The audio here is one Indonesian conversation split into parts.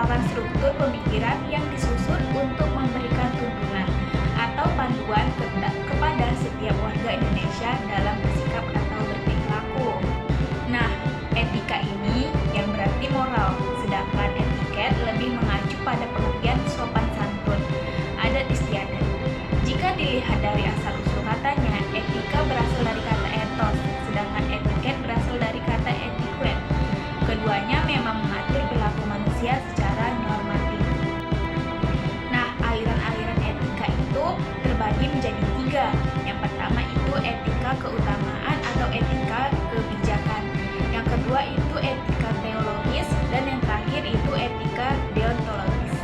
merupakan struktur pemikiran yang disusun untuk memberikan tuntunan atau panduan kepada setiap warga Indonesia dalam bersikap atau berperilaku. Nah, etika ini yang berarti moral, sedangkan etiket lebih mengacu pada pengertian sopan santun, adat istiadat. Jika dilihat dari asal-usul katanya, etika berasal dari kata etos, sedangkan etiket berasal dari kata etiquette. Keduanya memang mengatur perilaku manusia secara normatif. Nah, aliran-aliran etika itu terbagi menjadi 3. Yang pertama itu etika keutamaan atau etika kebijakan. Yang kedua itu etika teologis, dan yang terakhir itu etika deontologis.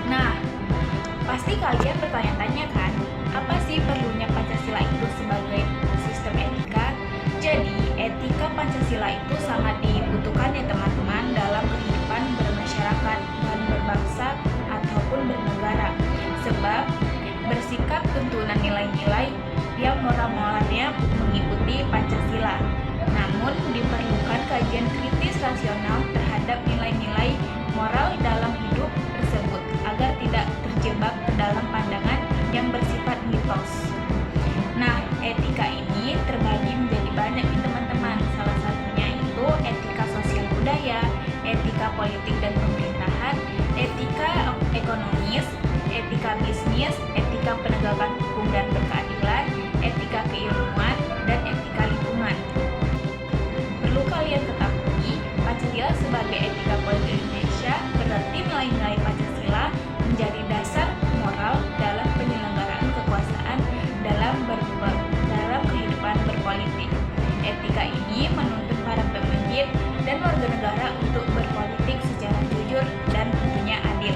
Nah, pasti kalian bertanya-tanya kan, apa sih perlunya Pancasila itu sebagai sistem etika? Jadi, etika Pancasila itu sangat dibutuhkan ya teman-teman dalam kehidupan bermasyarakat dan berbangsa ataupun bernegara. Sebab bersikap tuntunan nilai-nilai yang moral-moralnya mengikuti Pancasila. Namun diperlukan kajian kritis rasional terhadap nilai-nilai moral dalam hidup tersebut agar tidak terjebak ke dalam pandangan yang bersifat mitos. Nah, etika ini terbagi menjadi banyak nih teman-teman. Salah satunya itu etika sosial budaya, etika politik dan pemerintahan, etika ekonomis, etika bisnis, etika penegakan hukum dan berkeadilan, etika keilmuan, dan etika lingkungan. Perlu kalian ketahui, Pancasila sebagai etika politik Indonesia berarti nilai-nilai Pancasila menjadi dasar moral dalam penyelenggaraan kekuasaan dalam kehidupan berpolitik. Etika ini menuntun para pemimpin dan warga negara untuk berpolitik secara jujur dan tentunya adil.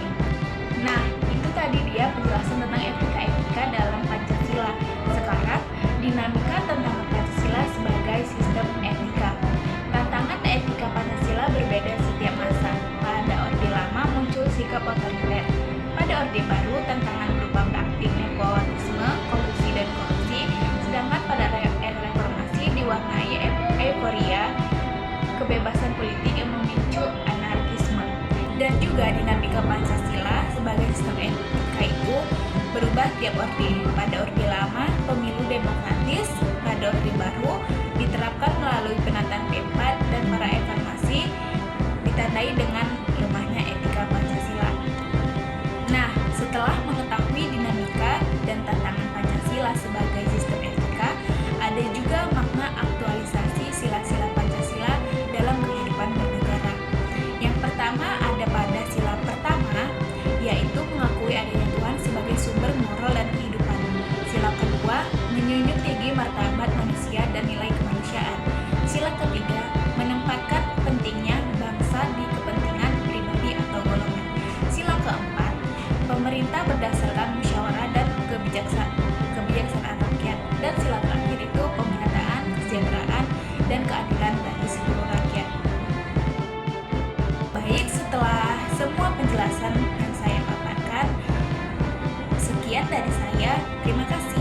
Nah, itu tadi dia penjelasan tentang etika-etika dalam Pancasila. Sekarang, dinamika tentang Pancasila sebagai sistem etika. Tantangan etika Pancasila berbeda setiap masa. Pada Orde Lama muncul sikap otoriter. Pada Orde Baru, tantangan berupa praktik nepotisme, kolusi dan korupsi. Sedangkan pada era reformasi diwarnai euforia kebebasan politik yang memicu anarkisme. Dan juga dinamika Pancasila sebagai sistem etika itu berubah tiap orde. Pada Orde Lama, pemilu demokratis. Pada Orde Baru, diterapkan melalui penataan P4 dan para reformasi ditandai dengan lemahnya etika Pancasila. Nah, setelah mengetahui dinamika dan tantangan Pancasila sebagai sistem etika, ada juga makna aktualisasi sila-sila Pancasila dalam kehidupan bernegara. Yang pertama ada pada sila pertama, yaitu mengakui adanya Tuhan sebagai sumber moral dan kehidupan. Sila kedua, menjunjung tinggi martabat manusia dan nilai kemanusiaan. Sila ketiga, menempatkan pentingnya bangsa di kepentingan pribadi atau golongan. Sila keempat, pemerintah berdasarkan musyawarah dan kebijaksanaan rakyat. Dan sila terakhir itu pemerataan, kesejahteraan, dan keadilan bagi seluruh rakyat. Baik, setelah semua penjelasan yang saya paparkan, sekian dari saya. Terima kasih.